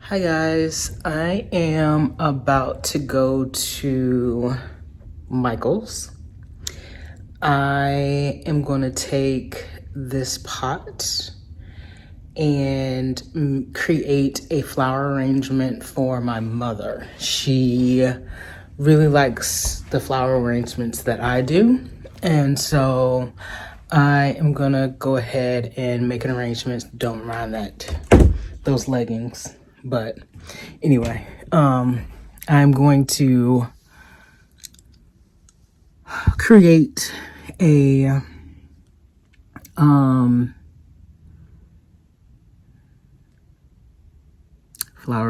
Hi guys, I am about to go to Michael's. I am going to take this pot and create a flower arrangement for my mother. She really likes the flower arrangements that I do, and so I am going to go ahead and make an arrangement. Don't mind those leggings. But anyway, I'm going to create a flower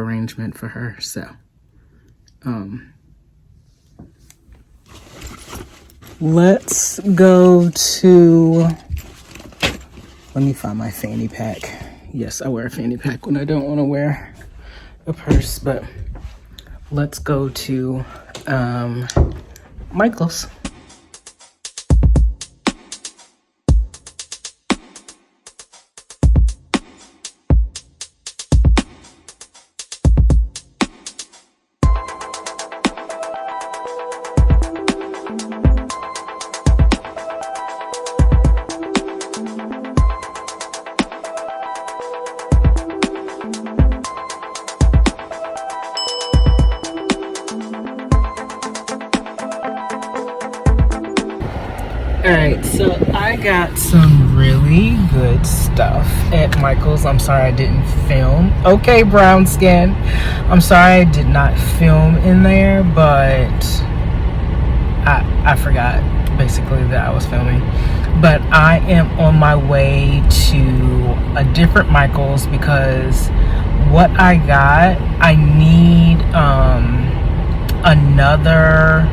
arrangement for her. So let's go to, let me find my fanny pack. Yes, I wear a fanny pack when I don't want to wear a purse, but let's go to Michael's. Alright, so I got some really good stuff at Michael's. I'm sorry I didn't film. Okay, brown skin. I'm sorry I did not film in there, but I forgot basically that I was filming. But I am on my way to a different Michael's because what I got, I need another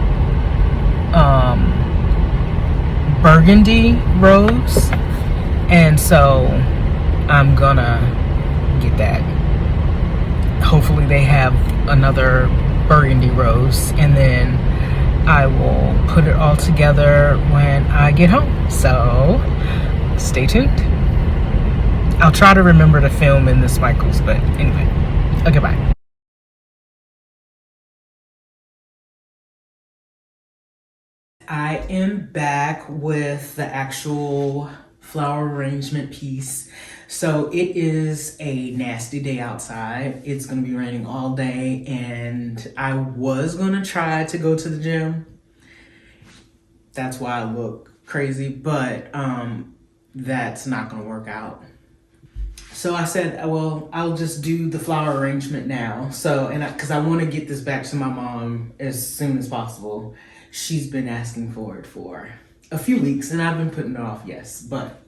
burgundy rose, and so I'm gonna get that. Hopefully they have another burgundy rose, and then I will put it all together when I get home. So stay tuned. I'll try to remember to film in this Michael's, but anyway, okay, bye. I am back with the actual flower arrangement piece. So it is a nasty day outside. It's gonna be raining all day, and I was gonna try to go to the gym. That's why I look crazy, but that's not gonna work out. So I said, well, I'll just do the flower arrangement now. So, because I want to get this back to my mom as soon as possible. She's been asking for it for a few weeks, and I've been putting it off, yes. But,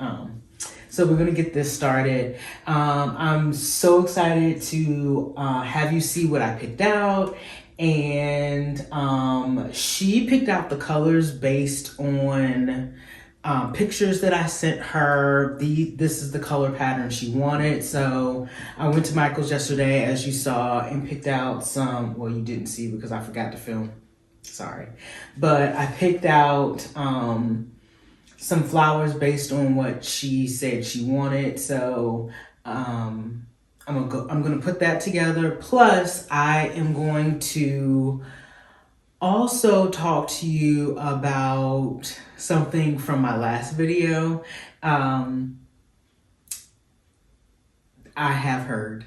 so we're going to get this started. I'm so excited to have you see what I picked out. And she picked out the colors based on pictures that I sent her. This is the color pattern she wanted. So I went to Michael's yesterday, as you saw, and picked out some, well, you didn't see because I forgot to film. Sorry. But I picked out some flowers based on what she said she wanted. So I'm gonna put that together. Plus, I am going to also talk to you about something from my last video. I have heard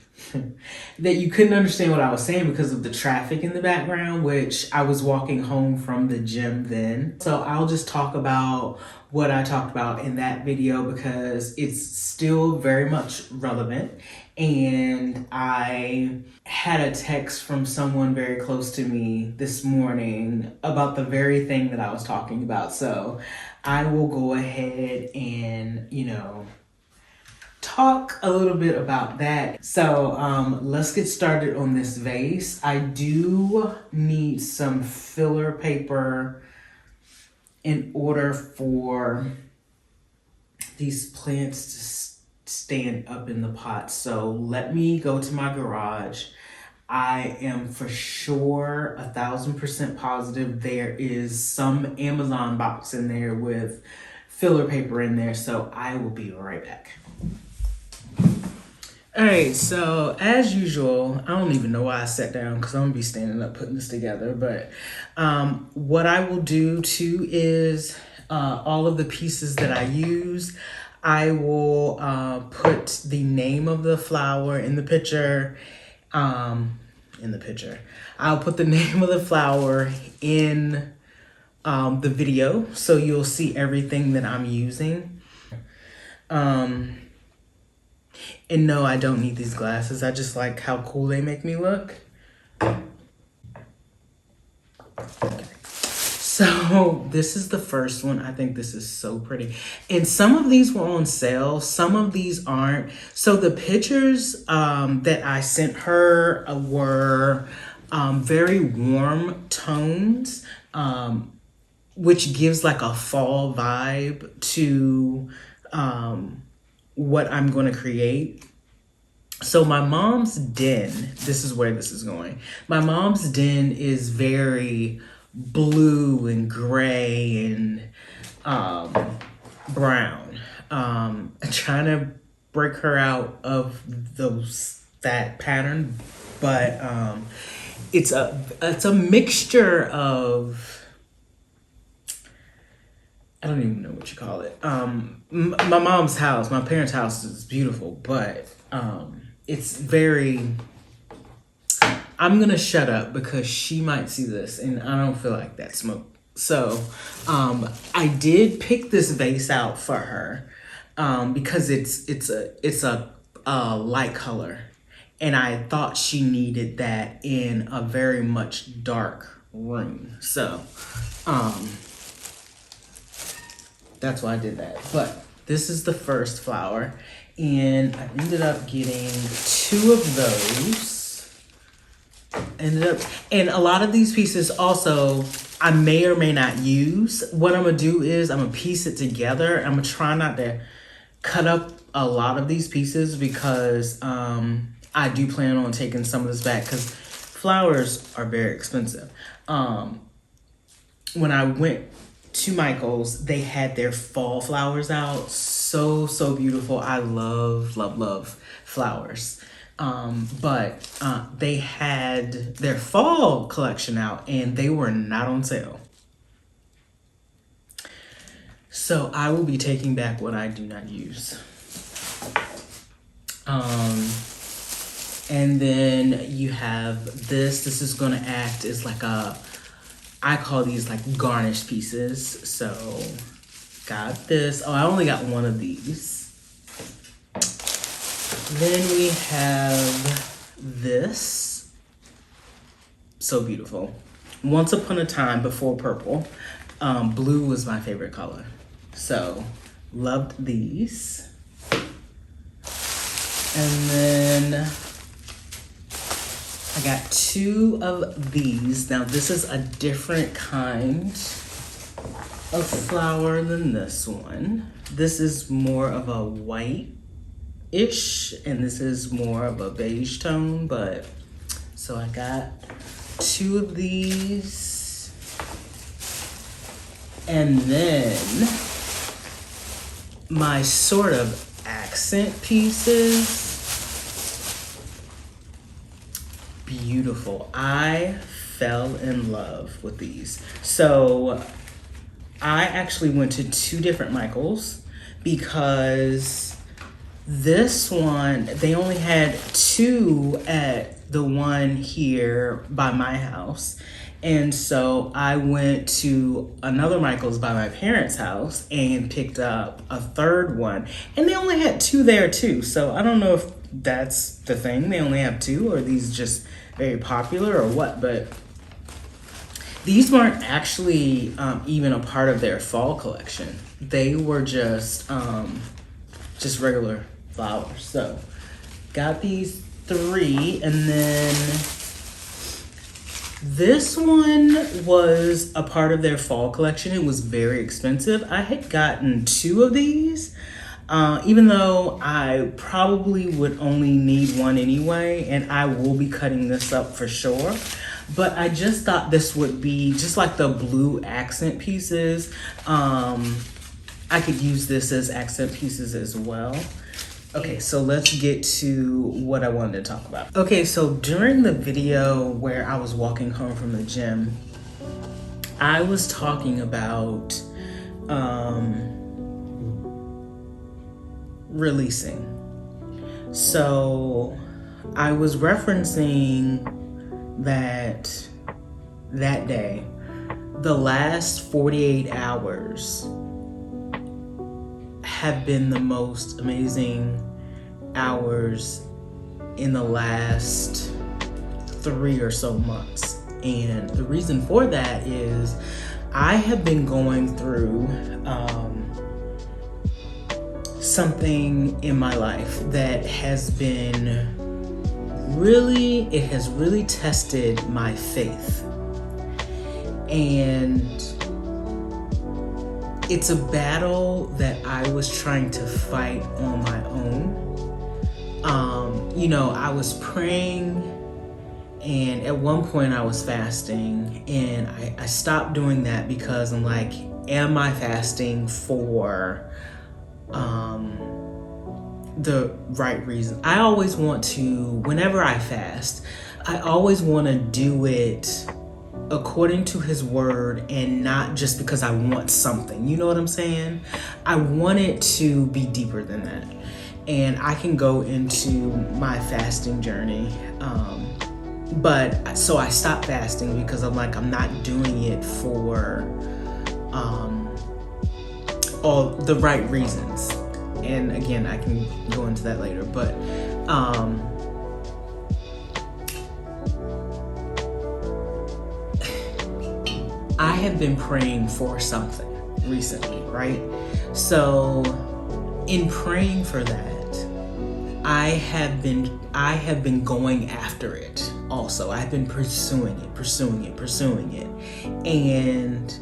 that you couldn't understand what I was saying because of the traffic in the background, which I was walking home from the gym then. So I'll just talk about what I talked about in that video because it's still very much relevant. And I had a text from someone very close to me this morning about the very thing that I was talking about. So I will go ahead and, talk a little bit about that. So let's get started on this vase. I do need some filler paper in order for these plants to stand up in the pot. So let me go to my garage. I am for sure 1,000% positive there is some Amazon box in there with filler paper in there. So I will be right back. All right, so as usual, I don't even know why I sat down because I'm gonna be standing up putting this together. But what I will do too is all of the pieces that I use, I will put the name of the flower in the picture. I'll put the name of the flower in the video, so you'll see everything that I'm using. And no, I don't need these glasses. I just like how cool they make me look. Okay. So this is the first one. I think this is so pretty. And some of these were on sale. Some of these aren't. So the pictures that I sent her were very warm tones, which gives like a fall vibe to what I'm going to create. So my mom's den, this is where this is going. My mom's den is very blue and gray and brown. I'm trying to break her out of that pattern, but it's a mixture of, I don't even know what you call it. My mom's house, my parents' house is beautiful, but it's very, I'm gonna shut up because she might see this and I don't feel like that smoke. So I did pick this vase out for her because it's a light color, and I thought she needed that in a very much dark room. So that's why I did that. But this is the first flower, and I ended up getting 2 of those. And a lot of these pieces also, I may or may not use. What I'm gonna do is I'm gonna piece it together. I'm gonna try not to cut up a lot of these pieces because I do plan on taking some of this back because flowers are very expensive. When I went to Michael's, they had their fall flowers out. So beautiful. I love flowers. But they had their fall collection out and they were not on sale. So I will be taking back what I do not use. And then you have this. This is gonna act as like I call these like garnish pieces. So got this. Oh, I only got one of these. Then we have this. So beautiful. Once upon a time, before purple, blue was my favorite color. So loved these. And then I got 2 of these. Now this is a different kind of flower than this one. This is more of a white-ish, and this is more of a beige tone, but so I got 2 of these. And then my sort of accent pieces. Beautiful. I fell in love with these. So I actually went to 2 different Michaels because this one, they only had 2 at the one here by my house. And so I went to another Michael's by my parents' house and picked up a 3rd one. And they only had 2 there too. So I don't know if that's the thing. They only have 2, or these just very popular or what, but these weren't actually even a part of their fall collection. They were just regular flowers. So got these 3, and then this one was a part of their fall collection. It was very expensive. I had gotten 2 of these, even though I probably would only need 1 anyway, and I will be cutting this up for sure. But I just thought this would be just like the blue accent pieces. I could use this as accent pieces as well. Okay, so let's get to what I wanted to talk about. Okay, so during the video where I was walking home from the gym, I was talking about releasing. So I was referencing that day, the last 48 hours have been the most amazing hours in the last 3 or so months. And the reason for that is I have been going through something in my life that has really tested my faith. And it's a battle that I was trying to fight on my own. I was praying, and at one point I was fasting, and I stopped doing that because I'm like, am I fasting for the right reason? I always want to, whenever I fast, I always want to do it according to his word and not just because I want something. You know what I'm saying? I want it to be deeper than that. And I can go into my fasting journey. So I stopped fasting because I'm like, I'm not doing it for all the right reasons. And again, I can go into that later, but I have been praying for something recently, right? So in praying for that, I have been going after it also. I've been pursuing it. And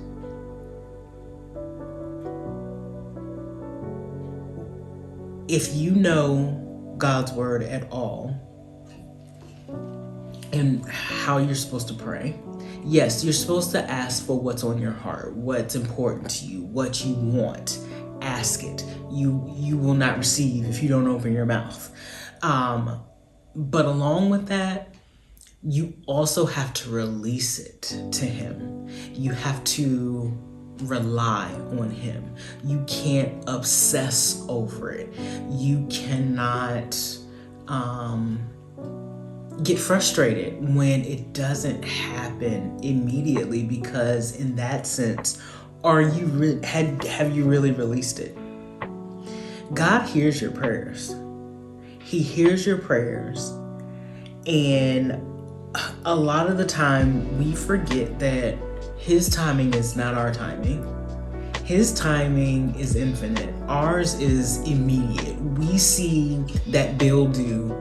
if you know God's word at all and how you're supposed to pray, yes, you're supposed to ask for what's on your heart, what's important to you, what you want. Ask it. You will not receive if you don't open your mouth. But along with that, you also have to release it to him. You have to rely on him. You can't obsess over it. You cannot get frustrated when it doesn't happen immediately, because in that sense, have you really released it? God hears your prayers. He hears your prayers. And a lot of the time we forget that his timing is not our timing. His timing is infinite. Ours is immediate. We see that bill due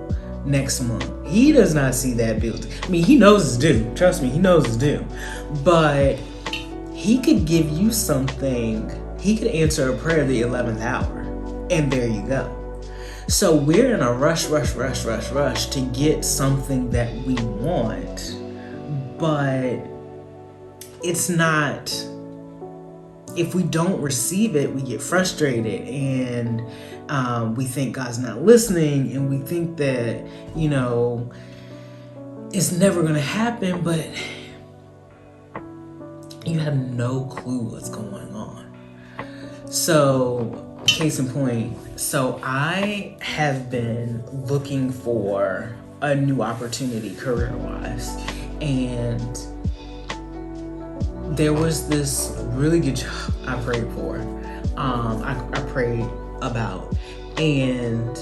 next month. He does not see that bill due. I mean, he knows it's due. Trust me, he knows it's due. But he could give you something. He could answer a prayer the 11th hour. And there you go. So we're in a rush to get something that we want. But it's not, if we don't receive it, we get frustrated, and we think God's not listening, and we think that, it's never going to happen, but you have no clue what's going on. So, case in point, so I have been looking for a new opportunity career-wise, and there was this really good job I prayed for. I prayed about, and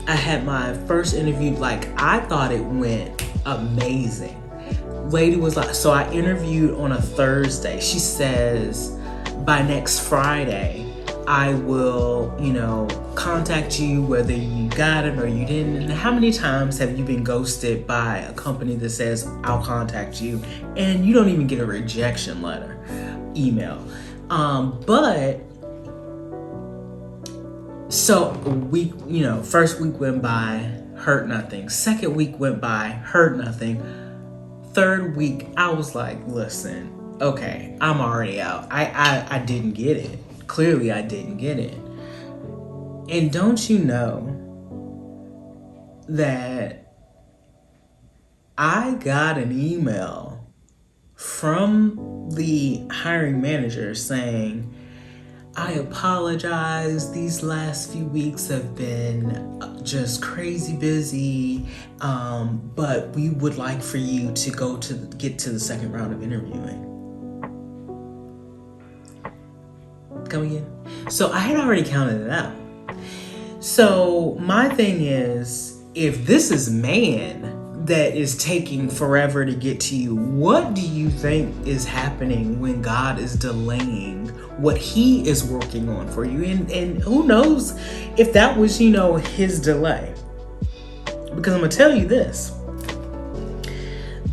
I had my first interview. Like, I thought it went amazing. Lady was like, so I interviewed on a Thursday. She says, by next Friday, I will, contact you whether you got it or you didn't. And how many times have you been ghosted by a company that says, I'll contact you, and you don't even get a rejection letter, email? But so a week, first week went by, heard nothing. Second week went by, heard nothing. Third week, I was like, listen, okay, I'm already out. I didn't get it. Clearly I didn't get it. And don't you know that I got an email from the hiring manager saying, I apologize. These last few weeks have been just crazy busy, but we would like for you to get to the second round of interviewing. Come again? So I had already counted it out. So my thing is, if this is man that is taking forever to get to you, what do you think is happening when God is delaying what he is working on for you? And who knows if that was, his delay. Because I'm gonna tell you this,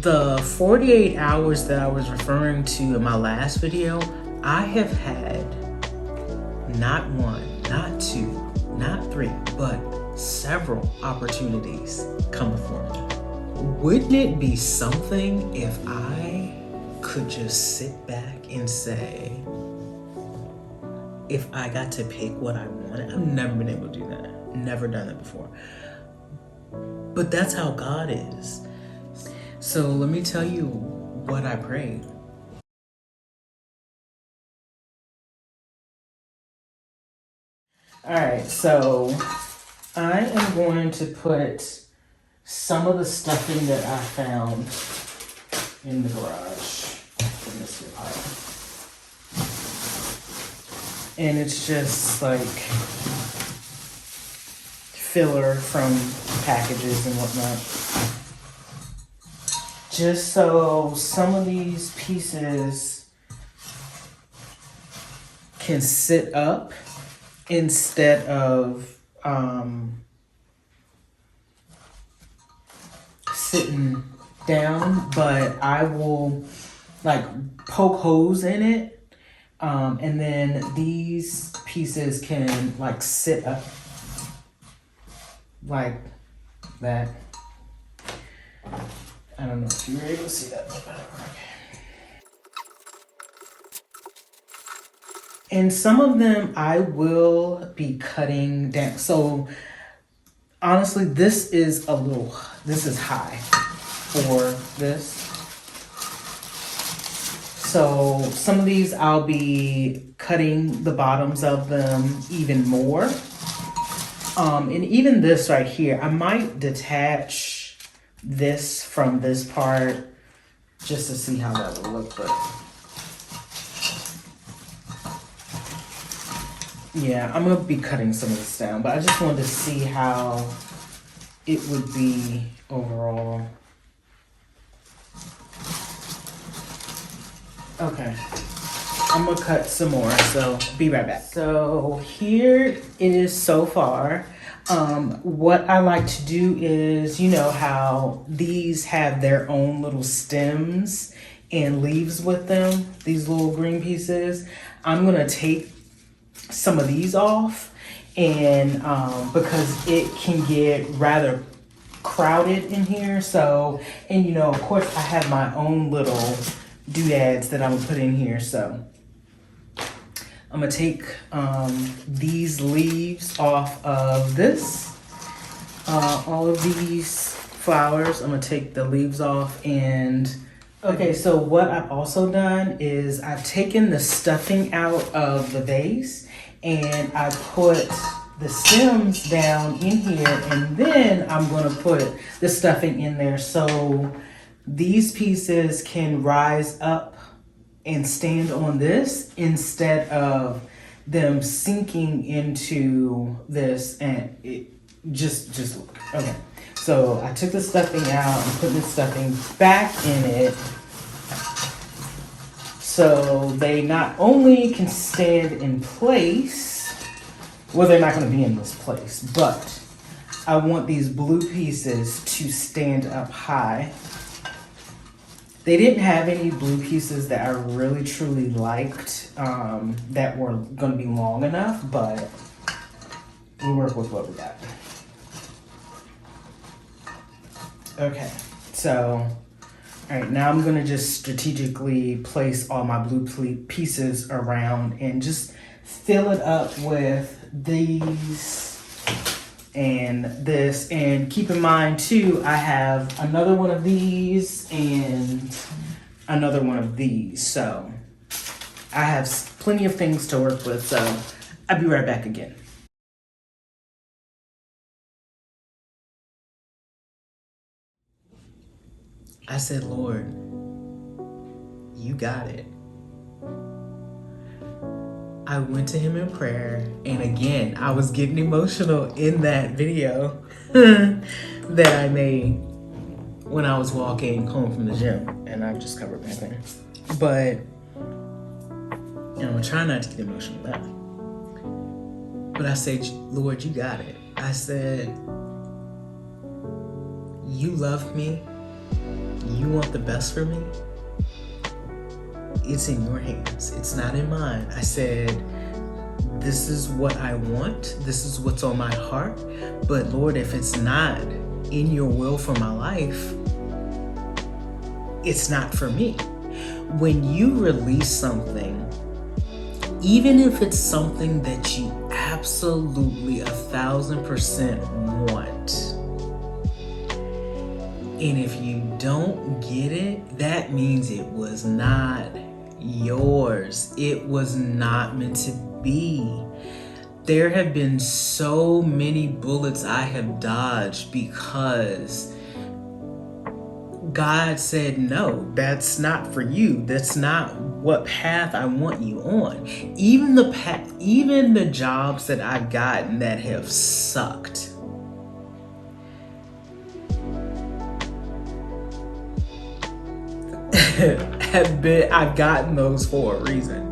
the 48 hours that I was referring to in my last video, I have had not one, not two, not three, but several opportunities come before me. Wouldn't it be something if I could just sit back and say, if I got to pick what I wanted? I've never been able to do that. Never done that before. But that's how God is. So let me tell you what I prayed. All right, so I am going to put some of the stuffing that I found in the garage in this here pile. And it's just like filler from packages and whatnot. Just so some of these pieces can sit up instead of sitting down, but I will like poke holes in it, and then these pieces can like sit up like that. I don't know if you were able to see that, but whatever. And some of them I will be cutting down. So honestly, this is high for this. So some of these I'll be cutting the bottoms of them even more. And even this right here, I might detach this from this part just to see how that would look, but yeah, I'm gonna be cutting some of this down, but I just wanted to see how it would be overall. Okay, I'm gonna cut some more, so be right back. So here it is so far. What I like to do is, how these have their own little stems and leaves with them, these little green pieces. I'm gonna take some of these off, and because it can get rather crowded in here. So, and of course I have my own little doodads that I'm gonna put in here. So I'm gonna take these leaves off of this. All of these flowers, I'm gonna take the leaves off. And okay, so what I've also done is I've taken the stuffing out of the vase, and I put the stems down in here, and then I'm gonna put the stuffing in there so these pieces can rise up and stand on this instead of them sinking into this, and it just look. Okay, so I took the stuffing out and put the stuffing back in it so they not only can stand in place, well, they're not going to be in this place, but I want these blue pieces to stand up high. They didn't have any blue pieces that I really truly liked that were going to be long enough, but we work with what we got. Okay, so, all right, now I'm going to just strategically place all my blue pieces around and just fill it up with these and this. And keep in mind too, I have another one of these and another one of these. So I have plenty of things to work with. So I'll be right back again. I said, Lord, you got it. I went to him in prayer, and again, I was getting emotional in that video that I made when I was walking home from the gym, and I just covered my thing. But, and I'm trying not to get emotional now. But I said, Lord, you got it. I said, you love me. You want the best for me. It's in your hands. It's not in mine. I said, this is what I want. This is what's on my heart. But Lord, if it's not in your will for my life, it's not for me. When you release something, even if it's something that you absolutely 1,000% want, and if you don't get it, that means it was not yours. It was not meant to be. There have been so many bullets I have dodged because God said, no, that's not for you. That's not what path I want you on. Even the jobs that I've gotten that have sucked, I've gotten those for a reason.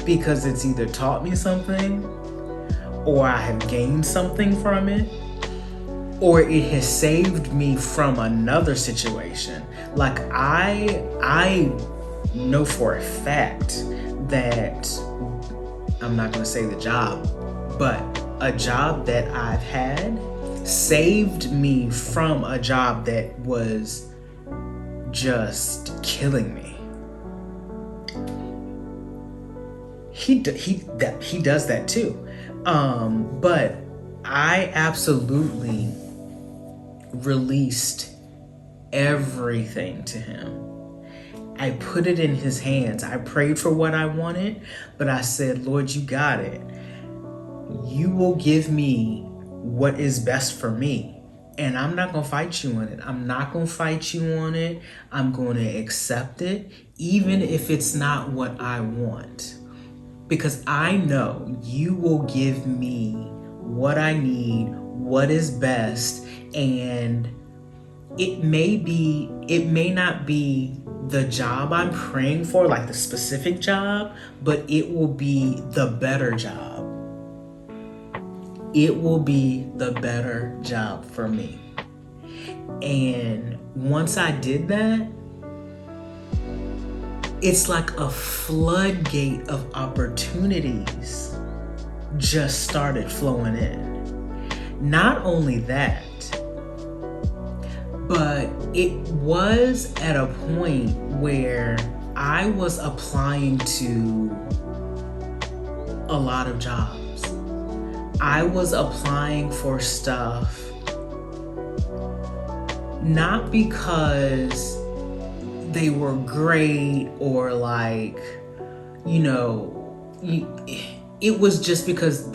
Because it's either taught me something, or I have gained something from it, or it has saved me from another situation. Like I know for a fact that, I'm not gonna say the job, but a job that I've had saved me from a job that was just killing me. He does that too. But I absolutely released everything to him. I put it in his hands. I prayed for what I wanted, but I said, Lord, you got it. You will give me what is best for me. And I'm not going to fight you on it. I'm not going to fight you on it. I'm going to accept it, even if it's not what I want. Because I know you will give me what I need, what is best, and it may not be the job I'm praying for, like the specific job, but it will be the better job. It will be the better job for me. And once I did that, it's like a floodgate of opportunities just started flowing in. Not only that, but it was at a point where I was applying to a lot of jobs. I was applying for stuff not because they were great or like, it was just because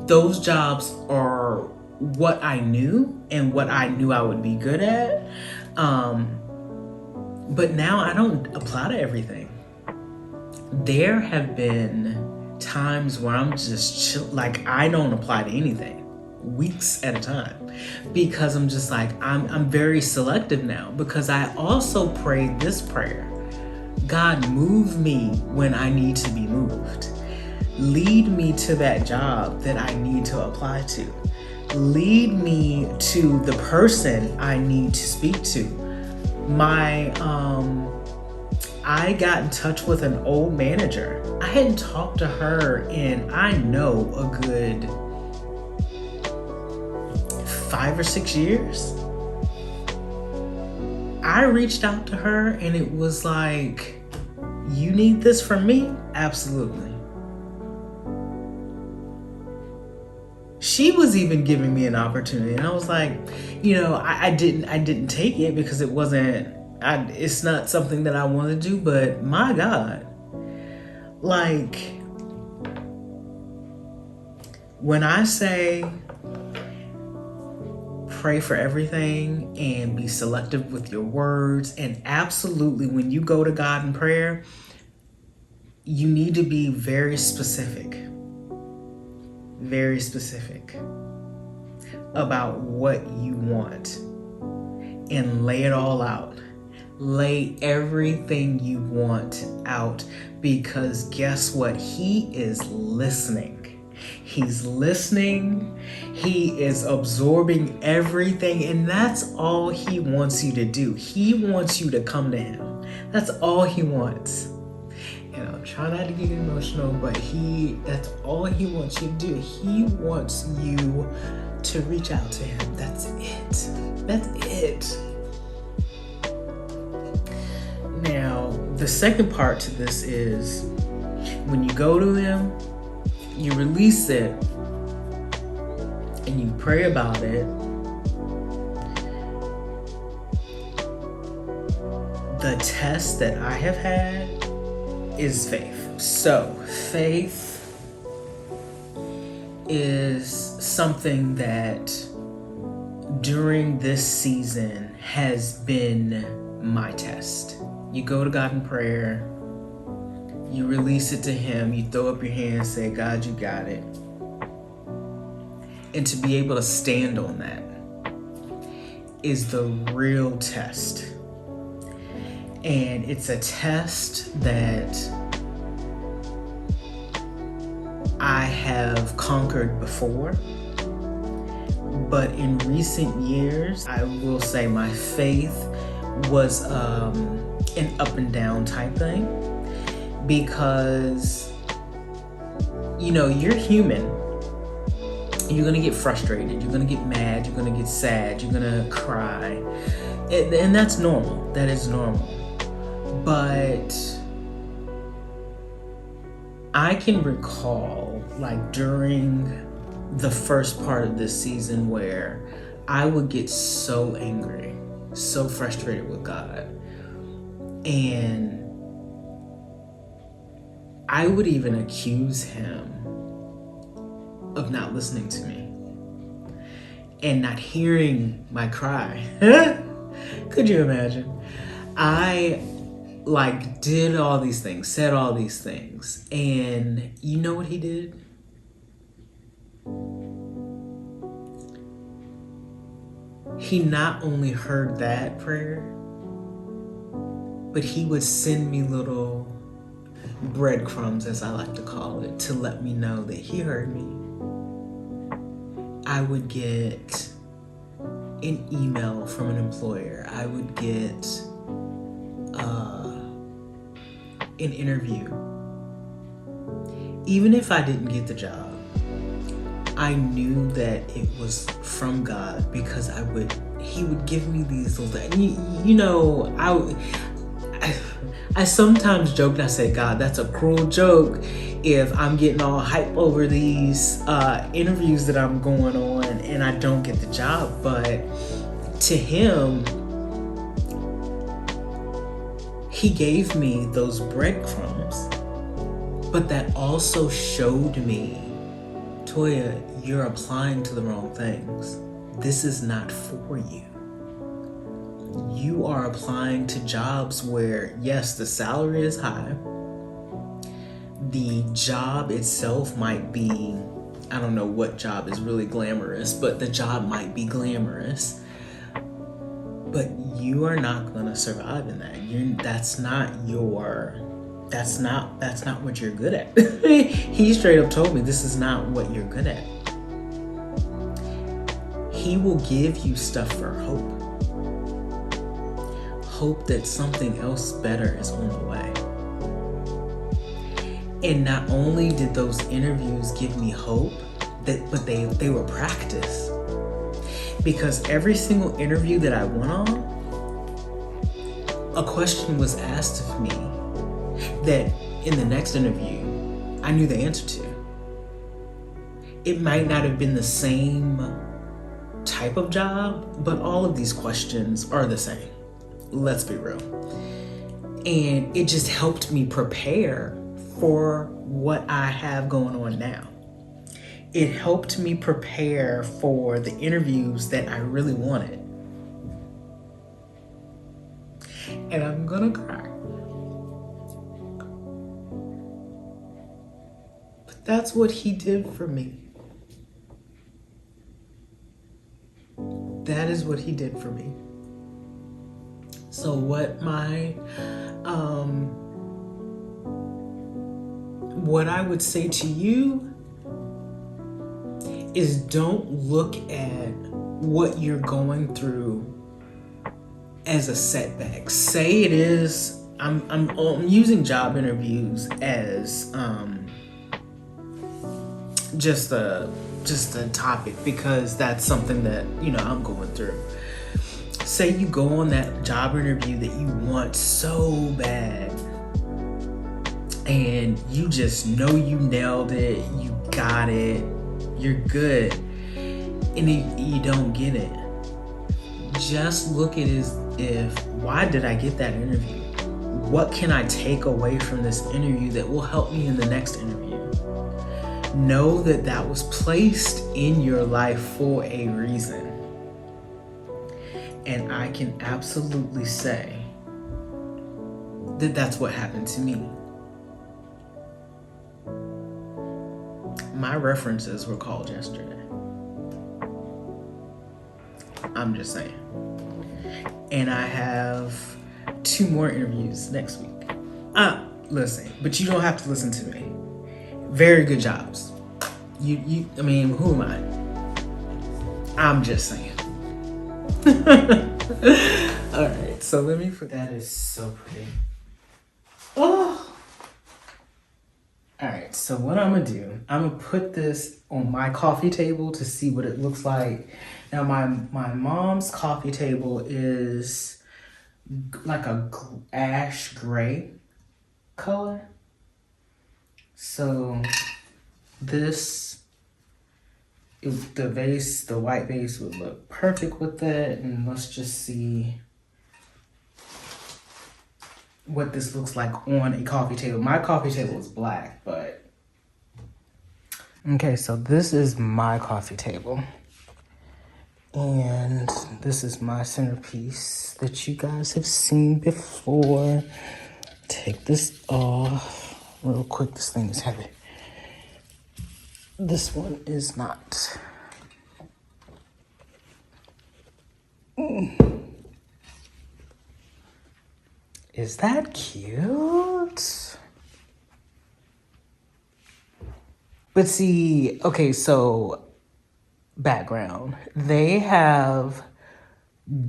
those jobs are what I knew and what I knew I would be good at. But now I don't apply to everything. There have been times where I'm just like, I don't apply to anything, weeks at a time, because I'm just like, I'm very selective now, because I also prayed this prayer. God, move me when I need to be moved. Lead me to that job that I need to apply to. Lead me to the person I need to speak to. I got in touch with an old manager. I hadn't talked to her in, I know, a good 5 or 6 years. I reached out to her and it was like, you need this from me? Absolutely. she was even giving me an opportunity, and I was like, I didn't take it because it wasn't. It's not something that I want to do. But my God, like when I say pray for everything and be selective with your words, and absolutely when you go to God in prayer, you need to be very specific about what you want and lay it all out. Lay everything you want out, because guess what? He is listening. He's listening. He is absorbing everything, and that's all he wants you to do. He wants you to come to him. That's all he wants. Try not to get emotional, but that's all he wants you to do. He wants you to reach out to him. That's it. Now, the second part to this is when you go to him, you release it and you pray about it. The test that I have had is faith. So faith is something that during this season has been my test. You go to God in prayer, you release it to him, you throw up your hands, say, God, you got it. And to be able to stand on that is the real test. And it's a test that I have conquered before. But in recent years, I will say my faith was an up and down type thing. Because, you're human. You're going to get frustrated. You're going to get mad. You're going to get sad. You're going to cry. And that's normal. That is normal. But I can recall, like during the first part of this season, where I would get so angry, so frustrated with God. And I would even accuse him of not listening to me and not hearing my cry. Could you imagine? I did all these things, said all these things, and you know what he did? He not only heard that prayer, but he would send me little breadcrumbs, as I like to call it, to let me know that he heard me. I would get an email from an employer. I would get an interview. Even if I didn't get the job, I knew that it was from God, because he would give me these little, I sometimes joke and I say, God, that's a cruel joke if I'm getting all hype over these interviews that I'm going on and I don't get the job. But to him, he gave me those breadcrumbs, but that also showed me, Toya, you're applying to the wrong things. This is not for you. You are applying to jobs where, yes, the salary is high. The job itself might be, I don't know what job is really glamorous, but the job might be glamorous. But you are not going to survive in that. That's not what you're good at. He straight up told me, this is not what you're good at. He will give you stuff for hope. Hope that something else better is on the way. And not only did those interviews give me hope, but they were practice. Because every single interview that I went on, a question was asked of me that in the next interview, I knew the answer to. It might not have been the same type of job, but all of these questions are the same. Let's be real. And it just helped me prepare for what I have going on now. It helped me prepare for the interviews that I really wanted. And I'm gonna cry. But that's what he did for me. That is what he did for me. So what I would say to you is don't look at what you're going through as a setback. Say it is, I'm using job interviews as just a topic because that's something that, I'm going through. Say you go on that job interview that you want so bad and you just know you nailed it, you got it, you're good, and you don't get it. Just look at it as if, why did I get that interview? What can I take away from this interview that will help me in the next interview? Know that that was placed in your life for a reason. And I can absolutely say that that's what happened to me. My references were called yesterday. I'm just saying. And I have 2 more interviews next week. Listen, but you don't have to listen to me. Very good jobs. Who am I? I'm just saying. All right, so let me put that. Is so pretty. Oh. All right, so what I'm gonna do, I'm gonna put this on my coffee table to see what it looks like. Now my mom's coffee table is like a ash gray color. So the white vase would look perfect with that. And let's just see what this looks like on a coffee table. My coffee table is black, but. Okay, so this is my coffee table. And this is my centerpiece that you guys have seen before. Take this off real quick. This thing is heavy. This one is not. Is that cute? But see, okay, so background. They have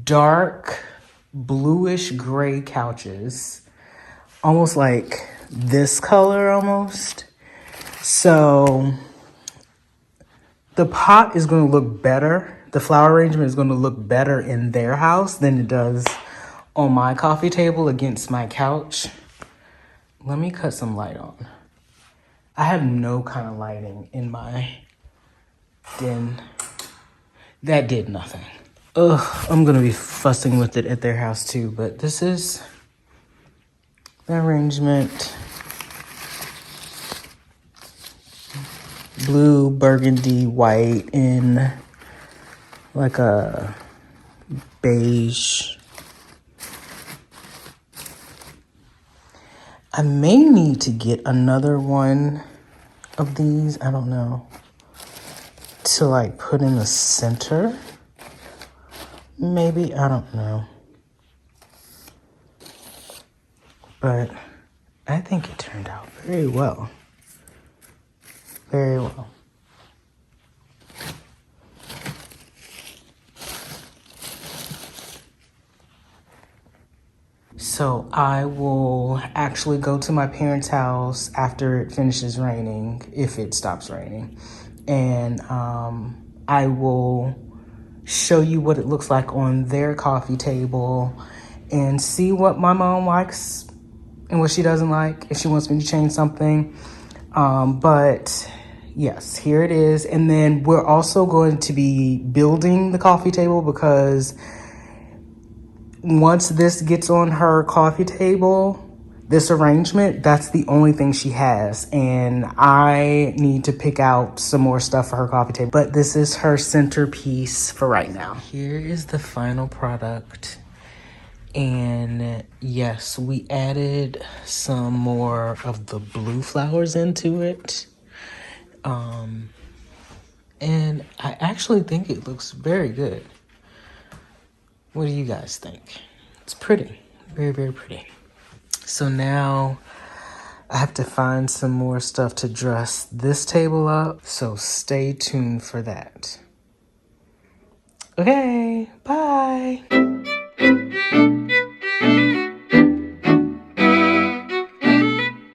dark bluish gray couches, almost like this color almost. So the pot is going to look better. The flower arrangement is going to look better in their house than it does on my coffee table against my couch. Let me cut some light on. I have no kind of lighting in my den. That did nothing. Ugh, I'm going to be fussing with it at their house too, but this is the arrangement. Blue, burgundy, white, in like a beige. I may need to get another one of these, I don't know, to like put in the center. Maybe, I don't know. But I think it turned out very well. Very well. So I will actually go to my parents' house after it finishes raining, if it stops raining. And I will show you what it looks like on their coffee table and see what my mom likes and what she doesn't like, if she wants me to change something. But Yes, here it is. And then we're also going to be building the coffee table, because once this gets on her coffee table, this arrangement, that's the only thing she has. And I need to pick out some more stuff for her coffee table. But this is her centerpiece for right now. Here is the final product. And yes, we added some more of the blue flowers into it. And I actually think it looks very good. What do you guys think? It's pretty, very, very pretty. So now I have to find some more stuff to dress this table up. So stay tuned for that. Okay, bye.